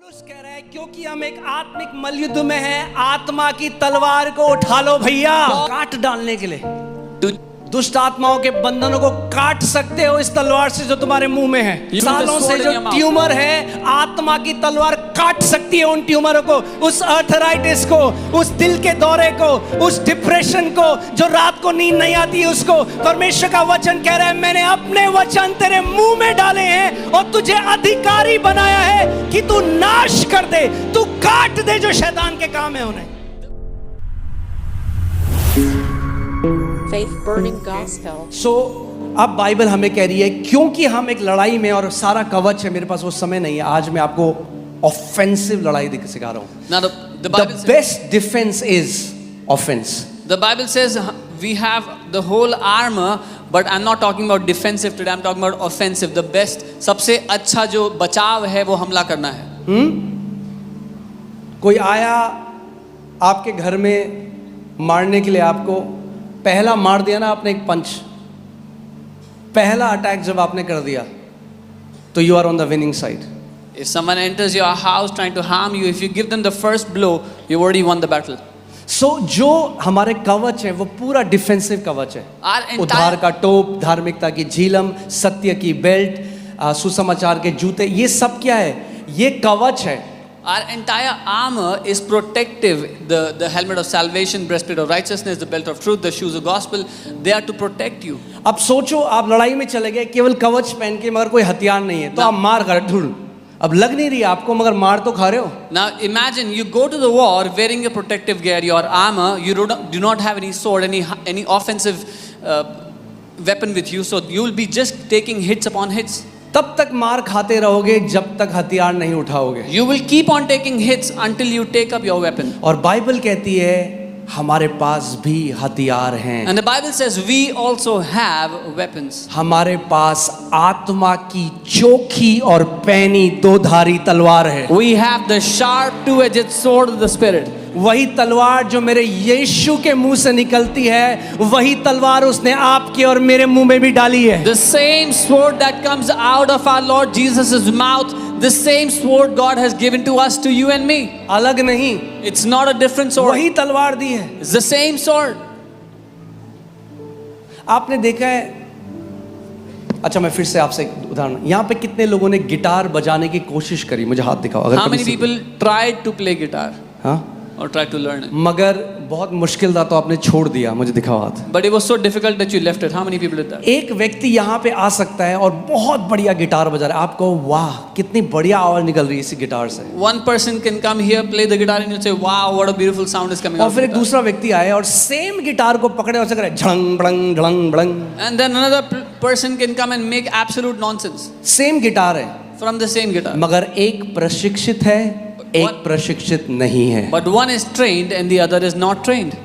पौलुस कह रहा है क्योंकि हम एक आत्मिक मल्लयुद्ध में हैं, आत्मा की तलवार को उठा लो भैया, काट डालने के लिए। दुष्ट आत्माओं के बंधनों को काट सकते हो इस तलवार से जो तुम्हारे मुंह में है। सालों से जो ट्यूमर है, आत्मा की तलवार काट सकती है उन ट्यूमरों को, उस अर्थराइटिस को, उस दिल के दौरे को, उस डिप्रेशन को, जो रात को नींद नहीं आती है उसको। परमेश्वर का वचन कह रहा है मैंने अपने वचन तेरे मुंह में डाले हैं और तुझे अधिकारी बनाया है कि तू नाश कर दे, तू काट दे जो शैतान के काम है उन्हें। Faith burning gospel. So, अब बाइबल हमें कह रही है क्योंकि हम एक लड़ाई में, और सारा कवच है, मेरे पास वो समय नहीं है, आज मैं आपको ऑफेंसिव लड़ाई सिखा रहा हूं। Now the Bible says, best defence is offence. the Bible says we have the whole armor, but I'm not talking about defensive today. I'm talking about offensive. The best, सबसे अच्छा जो बचाव है वो हमला करना है। कोई आया आपके घर में मारने के लिए, आपको पहला मार दिया ना आपने, एक पंच, पहला अटैक जब आपने कर दिया तो you are on the winning side. If someone enters your house trying to harm you, if you give them the first blow, you've already won the battle. सो जो हमारे कवच है वो पूरा डिफेंसिव कवच है। उद्धार का टोप, धार्मिकता की झीलम, सत्य की बेल्ट, सुसमाचार के जूते, ये सब क्या है? ये कवच है। Our entire armor is protective. The helmet of salvation, breastplate of righteousness, the belt of truth, the shoes of gospel, they are to protect you. अब सोचो आप लड़ाई में चले गए केवल कवच पहन के, मगर कोई हथियार नहीं है, तो आप मार कर ढूंढ, अब लग नहीं रही आपको मगर मार तो खा रहे हो। Now imagine you go to the war wearing your protective gear, your armor, you do not have any sword, any offensive weapon with you, so you will be just taking hits upon hits. तब तक मार खाते रहोगे जब तक हथियार नहीं उठाओगे। You will keep on taking hits until you take up your weapon. और बाइबल कहती है हमारे पास भी हथियार हैं। And the Bible says we also have weapons. हमारे पास आत्मा की चोखी और पैनी दो धारी तलवार है। We have the sharp two-edged sword of the Spirit. वही तलवार जो मेरे यीशु के मुंह से निकलती है, वही तलवार उसने आपके और मेरे मुंह में भी डाली है। The same sword that comes out of our Lord Jesus' mouth, the same sword God has given to us, to you and me. अलग नहीं, It's not a different sword. वही तलवार दी है। It's the same sword. आपने देखा है, अच्छा मैं फिर से आपसे एक उदाहरण, यहाँ पे कितने लोगों ने गिटार बजाने की कोशिश करी? मुझे हाथ दिखाओ अगर How कभी many से- people tried to play guitar हाँ, or tried to learn it? मगर बहुत मुश्किल था तो आपने छोड़ दिया। मुझे दिखाओ हाथ। But it was so difficult that you left it. How many people did that? एक व्यक्ति यहाँ पे आ सकता है और बहुत बढ़िया गिटार बजा रहा है, आपको वाह कितनी बढ़िया आवाज निकल रही है इसी गिटार से। One person can come here, play the guitar, and you say, "Wow, what a beautiful sound is coming और out." फिर एक दूसरा व्यक्ति आए और सेम गिटार को पकड़े और से करे झड़ंग बड़ंग झड़ंग बड़ंग। And then another person can come and make absolute nonsense same guitar है from the same guitar. मगर एक प्रशिक्षित है, एक प्रशिक्षित नहीं है। But one is trained and the other is not trained.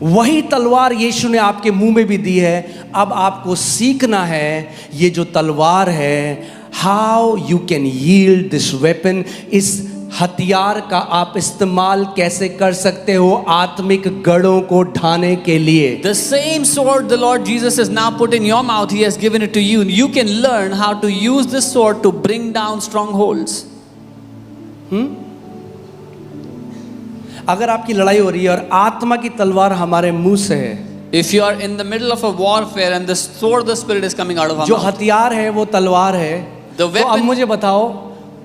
वही तलवार यीशु ने आपके मुंह में भी दी है। अब आपको सीखना है ये जो तलवार है, how you can yield this weapon, इस हथियार का आप इस्तेमाल कैसे कर सकते हो आत्मिक गढ़ों को ढाने के लिए। The same sword the Lord Jesus has now put in your mouth, He has given it to you. You can learn how to use this sword to bring down strongholds. अगर आपकी लड़ाई हो रही है और आत्मा की तलवार हमारे मुंह से है, If you are in the middle of a warfare and the sword of the Spirit is coming out of our जो mouth, हथियार है वो तलवार है, The तो अब weapon- मुझे बताओ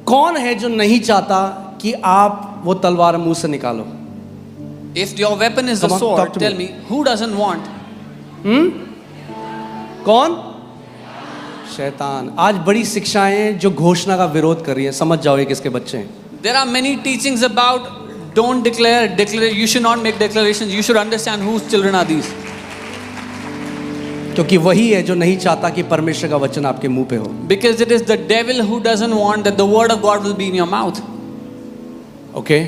कौन है जो नहीं चाहता कि आप वो तलवार मुंह से निकालो? if your weapon is the Come on, sword, talk to tell me. me, who doesn't want? कौन? शैतान। आज बड़ी शिक्षाएं जो घोषणा का विरोध कर रही है, समझ जाओ ये किसके बच्चे हैं। There are many teachings about don't declare, you should not make declarations. You should understand whose children are these. क्योंकि वही है जो नहीं चाहता कि परमेश्वर का वचन आपके मुंह पे हो। Because it is the devil who doesn't want that the word of God will be in your mouth. Okay,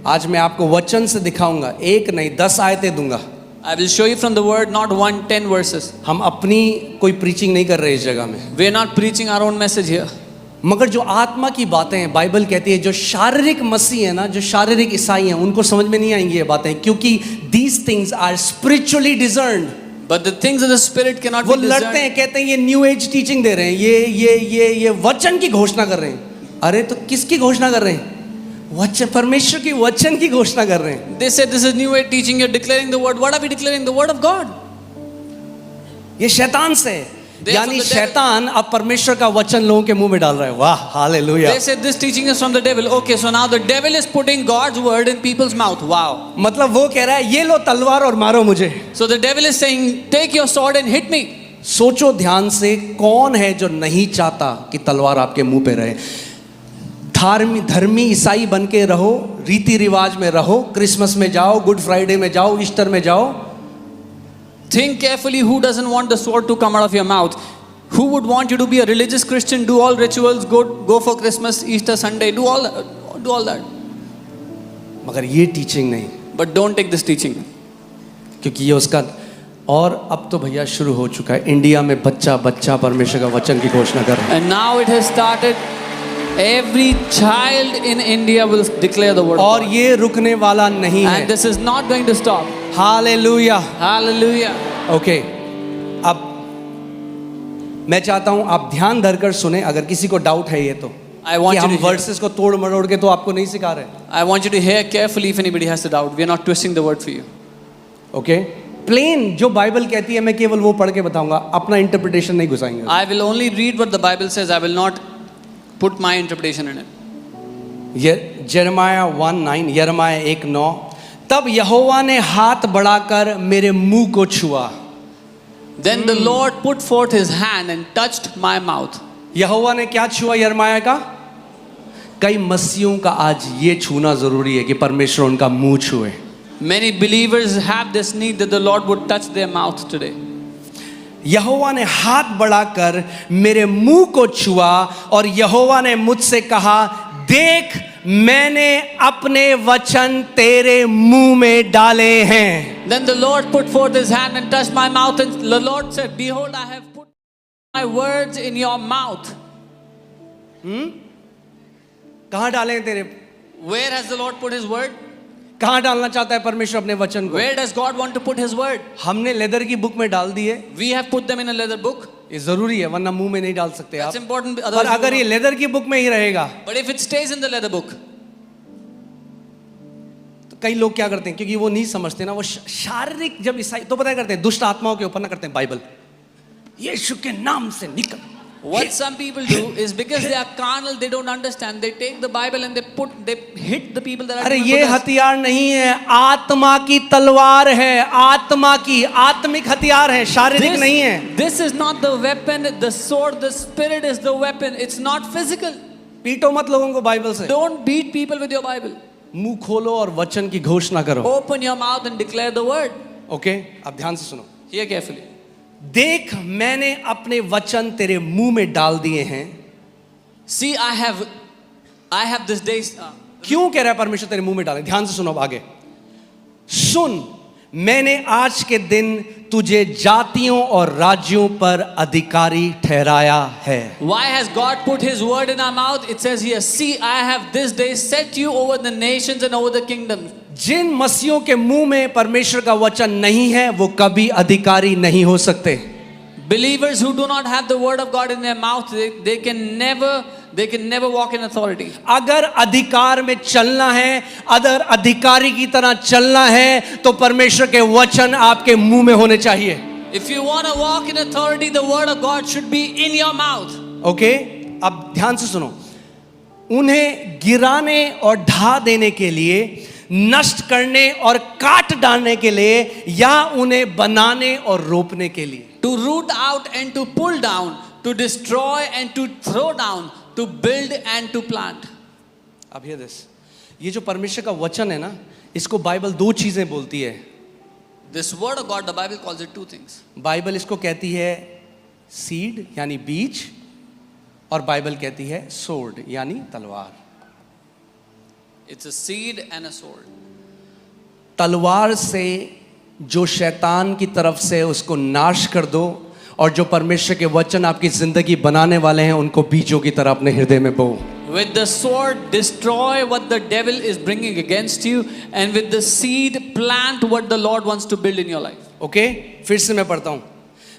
आज मैं आपको वचन से दिखाऊंगा, एक नहीं 10 आयतें दूंगा। I will show you from the word, not 1, 10 verses. हम अपनी कोई प्रीचिंग नहीं कर रहे इस जगह में, We are not preaching our own message here. मगर जो आत्मा की बातें हैं, बाइबल कहती है जो शारीरिक मसीह है ना, जो शारीरिक ईसाई हैं, उनको समझ में नहीं आएंगी ये बातें, क्योंकि these things are spiritually discerned. But the things of the Spirit cannot वो be लड़ते discerned. हैं, कहते हैं ये न्यू एज टीचिंग दे रहे हैं, ये वचन की घोषणा कर रहे हैं। अरे तो किसकी घोषणा कर रहे हैं? वचन, परमेश्वर की वचन की घोषणा कर रहे हैं। They said this is new way teaching, you're declaring the word. What are we declaring? The word of God. ये शैतान से है। They are यानी from the devil. शैतान अब परमेश्वर का वचन लोगों के मुंह में डाल रहा है। वाह, hallelujah. They said this teaching is from the devil. Okay, so now the devil is putting God's word in people's mouth. Wow. मतलब वो कह रहा है ये लो तलवार और मारो मुझे। So the devil is saying, take your sword and hit me. सोचो ध्यान से, कौन है जो नहीं चाहता कि तलवार आपके मुंह पे रहे? धर्मी ईसाई बन के रहो, रीति रिवाज में रहो, क्रिसमस में जाओ, गुड फ्राइडे में जाओ, ईस्टर में जाओ। Think carefully who doesn't want the sword to come out of your mouth. Who would want you to be a religious Christian, do all rituals, go for Christmas, Easter, Sunday, do all that. मगर ये teaching नहीं, But don't take this teaching. क्योंकि ये उसका, और अब तो भैया शुरू हो चुका है। इंडिया में बच्चा बच्चा परमेश्वर का वचन की घोषणा कर रहा है। And now it has started. Every child in India will declare the word of और God. ये रुकने वाला नहीं है। And this is not going to stop. Hallelujah. Hallelujah. Okay, अब मैं चाहता हूं आप ध्यान धरकर सुने। अगर किसी को डाउट है ये तो I want कि you हम to hear. वर्सेस को तोड़ मरोड़ के तो आपको नहीं सिखा रहे। I want you to hear carefully if anybody has a doubt. We are not twisting the word for you. Okay, plain जो बाइबल कहती है मैं केवल वो पढ़ के बताऊंगा, अपना इंटरप्रिटेशन नहीं घुसाएंगे। I will only read what the Bible says. I will not put my interpretation in it. ये यिर्मयाह 1:9, यिर्मयाह 1:9, तब यहोवा ने हाथ बढ़ाकर मेरे मुंह को छुआ। Then the Lord put forth his hand and touched my mouth. यहोवा ने क्या छुआ यिर्मयाह का? कई मसीहों का आज ये छूना जरूरी है कि परमेश्वर उनका मुंह छुए। Many believers have this need that the Lord would touch their mouth today. यहोवा ने हाथ बढ़ाकर मेरे मुंह को छुआ और यहोवा ने मुझसे कहा, देख मैंने अपने वचन तेरे मुंह में डाले हैं। Then the Lord put forth his hand and touched my mouth, and the Lord said, behold, I have put my words in your mouth. कहां डाले हैं तेरे? Where has the Lord put his word? कहां डालना चाहता है परमेश्वर अपने वचन को? Where does God want to put his word? हमने लेदर की बुक में डाल दिए। We have put them in a leather book. ये जरूरी है, वरना मुंह में नहीं डाल सकते That's आप। important. पर Otherwise अगर ये लेदर की बुक में ही रहेगा but if it stays in the leather book, तो कई लोग क्या करते हैं, क्योंकि वो नहीं समझते ना, वो शारीरिक जब ईसाई तो पता करते हैं, दुष्ट आत्माओं के ऊपर ना करते हैं बाइबल, यीशु के नाम से निकल। what some people do is because they are carnal, they don't understand. They take the Bible and they hit the people that are. अरे doing ये possessed. हथियार नहीं है, आत्मा की तलवार है, आत्मा की, आत्मिक हथियार है, शारीरिक नहीं है। This is not the weapon, the sword, the spirit is the weapon. It's not physical. पीटो मत लोगों को बाइबल से, Don't beat people with your Bible. मुंह खोलो और वचन की घोषणा करो। Open your mouth and declare the word. Okay, अब ध्यान से सुनो। Hear carefully. देख मैंने अपने वचन तेरे मुंह में डाल दिए हैं। See, I have this day. क्यों कह रहा है परमेश्वर तेरे मुंह में डाले? ध्यान से सुनो अब आगे। सुन, मैंने आज के दिन तुझे जातियों और राज्यों पर अधिकारी ठहराया है। Why has God put his word in our mouth? It says here, see, I have this day set you over the nations and over the kingdoms. जिन मसीहों के मुंह में परमेश्वर का वचन नहीं है वो कभी अधिकारी नहीं हो सकते। Believers who do not have the word of God in their mouth, they can never walk in authority. अगर अधिकार में चलना है, अगर अधिकारी की तरह चलना है, तो परमेश्वर के वचन आपके मुंह में होने चाहिए। If you want to walk in authority, the word of God should be in your mouth. Okay, अब ध्यान से सुनो। उन्हें गिराने और ढा देने के लिए, नष्ट करने और काट डालने के लिए, या उन्हें बनाने और रोपने के लिए। To root out and to pull down, to destroy and to throw down, to build and to plant. अब हियर दिस, ये जो परमेश्वर का वचन है ना, इसको बाइबल दो चीजें बोलती है। This word of God, the Bible calls it two things. Bible इसको कहती है सीड यानी बीज, और बाइबल कहती है सोर्ड यानी तलवार। It's a seed and a sword. तलवार से जो शैतान की तरफ से उसको नाश कर दो, और जो परमेश्वर के वचन आपकी जिंदगी बनाने वाले हैं उनको बीजों की तरह अपने हृदय में बो। With the sword, destroy what the devil is bringing against you, and with the seed, plant what the Lord wants to build in your life. Okay, फिर से मैं पढ़ता हूं।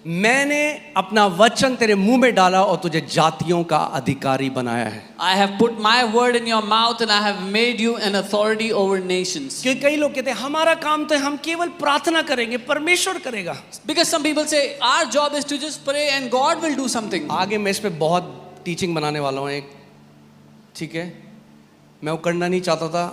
मैंने अपना वचन तेरे मुंह में डाला और तुझे जातियों का अधिकारी बनाया है। I have put my word in your mouth and I have made you an authority over nations. क्योंकि कई लोग कहते हैं हमारा काम तो है, हम केवल प्रार्थना करेंगे, परमेश्वर करेगा। Because some people say our job is to just pray and God will do something. आगे मैं इस पे बहुत टीचिंग बनाने वाला हूँ एक, ठीक है। मैं वो करना नहीं चाहता था,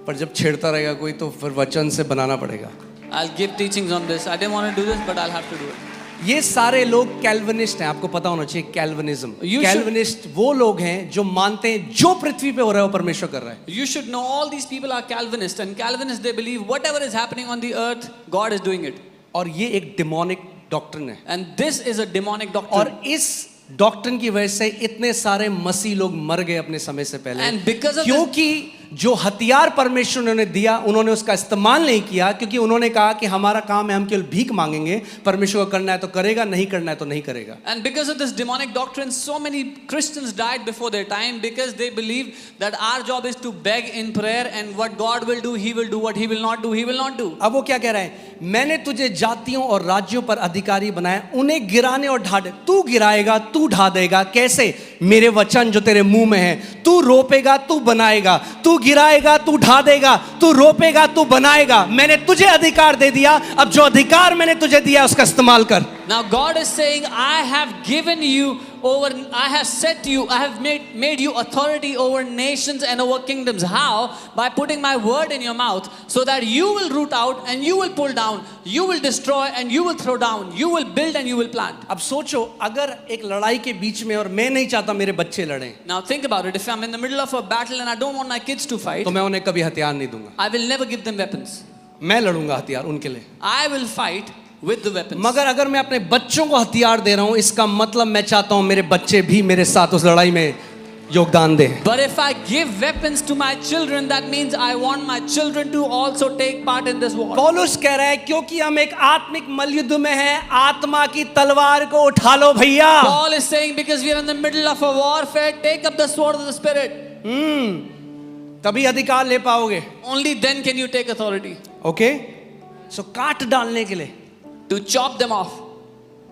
पर जब छेड़ता रहेगा कोई तो फिर वचन से बनाना पड़ेगा। I'll give teachings on this. I didn't want to do this, but I'll have to do it. ये सारे लोग कैल्विनिस्ट हैं, आपको पता होना चाहिए कैल्विनिज्म। You कैल्विनिस्ट वो लोग हैं जो मानते हैं जो पृथ्वी पे हो रहा है वो परमेश्वर कर रहा है। You should know all these people are Calvinists, and Calvinists they believe whatever is happening on the earth, God is doing it. और ये एक डिमोनिक डॉक्ट्रिन है। And this is a demonic doctrine. और इस डॉक्ट्रिन की वजह से इतने सारे मसीह लोग मर गए अपने समय से पहले। And because of क्योंकि जो हथियार परमेश्वर ने उन्हें दिया उन्होंने उसका इस्तेमाल नहीं किया, क्योंकि उन्होंने कहा कि हमारा काम है, हम केवल भीख मांगेंगे, परमेश्वर को करना है तो करेगा, नहीं करना है तो नहीं करेगा। And because of this demonic doctrine, so many Christians died before their time because they believe that our job is to beg in prayer and what God will do, He will do. What He will not do, He will not do. अब वो क्या कह रहा है? मैंने तुझे जातियों और राज्यों पर अधिकारी बनाया, उन्हें गिराने और ढा दे। तू गिराएगा, तू ढा देगा। कैसे? मेरे वचन जो तेरे मुंह में है। तू रोपेगा, तू बनाएगा। तू गिराएगा, तू ढा देगा। तू रोपेगा, तू बनाएगा। मैंने तुझे अधिकार दे दिया, अब जो अधिकार मैंने तुझे दिया उसका इस्तेमाल कर। Now God is saying, I have given you over, I have set you, I have made you authority over nations and over kingdoms. How? By putting my word in your mouth, so that you will root out and you will pull down, you will destroy and you will throw down, you will build and you will plant. अब सोचो, अगर एक लड़ाई के बीच में और मैं नहीं चाहता मेरे बच्चे लड़ें, Now think about it. If I'm in the middle of a battle and I don't want my kids to fight, तो मैं उन्हें कभी हथियार नहीं दूंगा। I will never give them weapons. मैं लड़ूंगा हथियार उनके लिए। I will fight with the weapons. मगर अगर मैं अपने बच्चों को हथियार दे रहा हूं, इसका मतलब मैं चाहता हूं मेरे बच्चे भी मेरे साथ उस लड़ाई में योगदान दें। But if I give weapons to my children, that means I want my children to also take part in this war. पौलुस कह रहा है क्योंकि हम एक आत्मिक मलयुद्ध में हैं, आत्मा की तलवार को उठा लो भैया। Paul is saying because we are in the middle of a warfare, take up the sword of the spirit. तभी अधिकार ले पाओगे। Only then can you take authority. Okay, so काट डालने के लिए, To chop them off.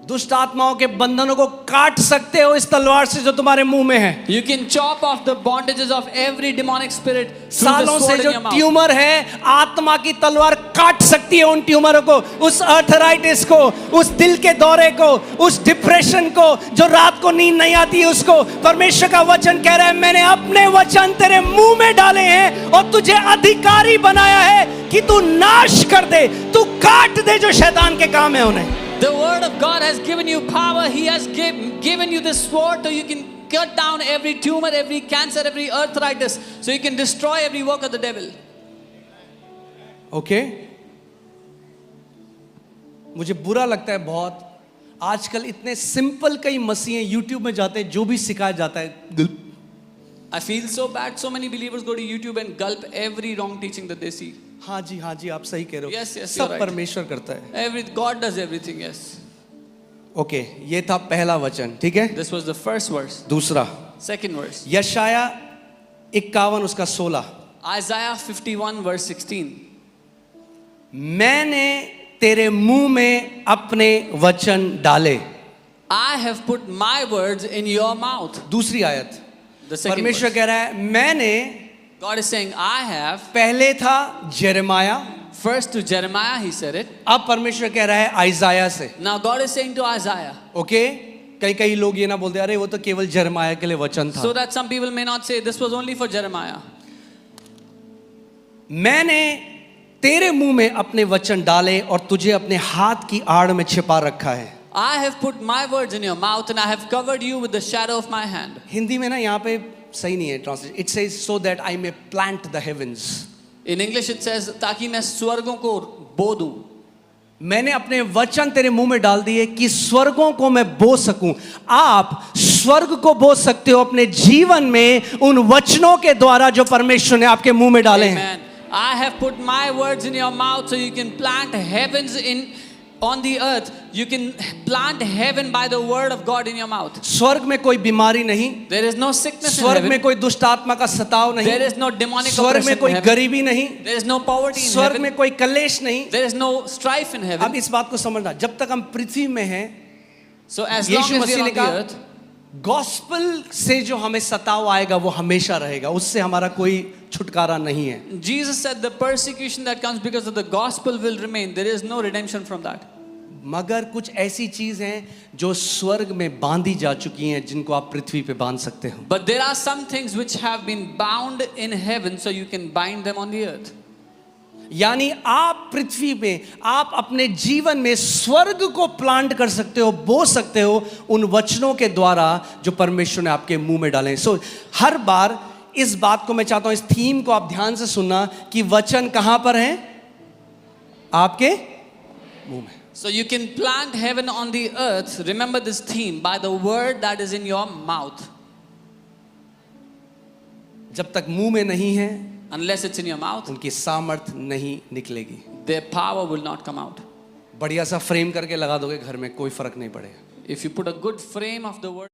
दुष्ट आत्माओं के बंधनों को काट सकते हो इस तलवार से जो तुम्हारे मुंह में है। You can chop off the bondages of every demonic spirit through सालों the से sword जो in your mouth. ट्यूमर है, आत्मा की तलवार काट सकती है उन ट्यूमरों को, उस अर्थराइटिस को, उस दिल के दौरे को, उस डिप्रेशन को, जो रात को नींद नहीं आती है उसको। परमेश्वर का वचन कह रहा है मैंने अपने वचन तेरे मुंह में डाले हैं और तुझे अधिकारी बनाया है कि तू नाश कर दे, तू काट दे जो शैतान के काम है उन्हें। The word of God has given you power. He has given you this sword so you can cut down every tumor, every cancer, every arthritis, so you can destroy every work of the devil. Okay, मुझे बुरा लगता है बहुत, आजकल इतने simple कई मसीह YouTube में जाते हैं, जो भी सिखाया जाता है I feel so bad. So many believers go to YouTube and gulp every wrong teaching that they see. हाँ जी आप सही कह रहे हो। Yes, yes, सब you're right. परमेश्वर करता है। God does everything. Yes. Okay, ये था पहला वचन, ठीक है। This was the first verse. दूसरा, Second verse. यशाया 51 उसका 16, Isaiah 51 verse 16. मैंने तेरे मुंह में अपने वचन डाले। I have put my words in your mouth. दूसरी आयत, The second परमेश्वर verse. कह रहा है मैंने, God is saying, I have. पहले था Jeremiah, First to Jeremiah he said it. अब परमेश्वर कह रहा है आइजाया से। Now God is saying to Isaiah. Okay, कई लोग ये ना बोलते अरे वो तो केवल जेरेमाया के लिए वचन था। So that some people may not say this was only for Jeremiah. मैंने तेरे मुंह में अपने वचन डाले और तुझे अपने हाथ की आड़ में छिपा रखा है। I have put my words in your mouth and I have covered you with the shadow of my hand. Hindi में ना यहाँ पे सही नहीं है translation, it says so that I may plant the heavens. In English it says ताकि मैं स्वर्गों को बो दूं। मैंने अपने वचन तेरे मुंह में डाल दिए कि स्वर्गों को मैं बो सकूं। आप स्वर्ग को बो सकते हो अपने जीवन में उन वचनों के द्वारा जो परमेश्वर ने आपके मुंह में डाले हैं। Amen. I have put my words in your mouth so you can plant heavens on the earth, you can plant heaven by the word of God in your mouth. स्वर्ग में कोई बीमारी नहीं, There is no sickness in स्वर्ग में heaven. कोई दुष्ट आत्मा का सताव नहीं, There is no demonic स्वर्ग oppression में in कोई heaven. गरीबी नहीं, There is no poverty in स्वर्ग heaven. में कोई कलेश नहीं। There is no strife in अब heaven. इस बात को समझना, जब तक हम पृथ्वी में हैं, So as long Yeshu as we Masih are ने on the कहा earth, गॉस्पेल से जो हमें सताव आएगा वो हमेशा रहेगा, उससे हमारा कोई छुटकारा नहीं है। Jesus said the persecution that comes because of the gospel will remain. There is no redemption from that. मगर कुछ ऐसी चीज हैं जो स्वर्ग में बांधी जा चुकी हैं, जिनको आप पृथ्वी पे बांध सकते हो। But there are some things which have been bound in heaven, so you can bind them on the earth. यानी आप पृथ्वी में, आप अपने जीवन में स्वर्ग को प्लांट कर सकते हो, बो सकते हो उन वचनों के द्वारा जो परमेश्वर ने आपके मुंह में डाले। सो हर बार इस बात को मैं चाहता हूं, इस थीम को आप ध्यान से सुनना कि वचन कहां पर हैं? आपके मुंह में। So you can plant heaven on the earth. Remember this theme, by the word that is in your mouth. जब तक मुंह में नहीं है, Unless it's in your mouth, उनकी सामर्थ नहीं निकलेगी। their power will not come out. बढ़िया सा फ्रेम करके लगा दोगे घर में, कोई फर्क नहीं पड़ेगा। If you put a good frame of the word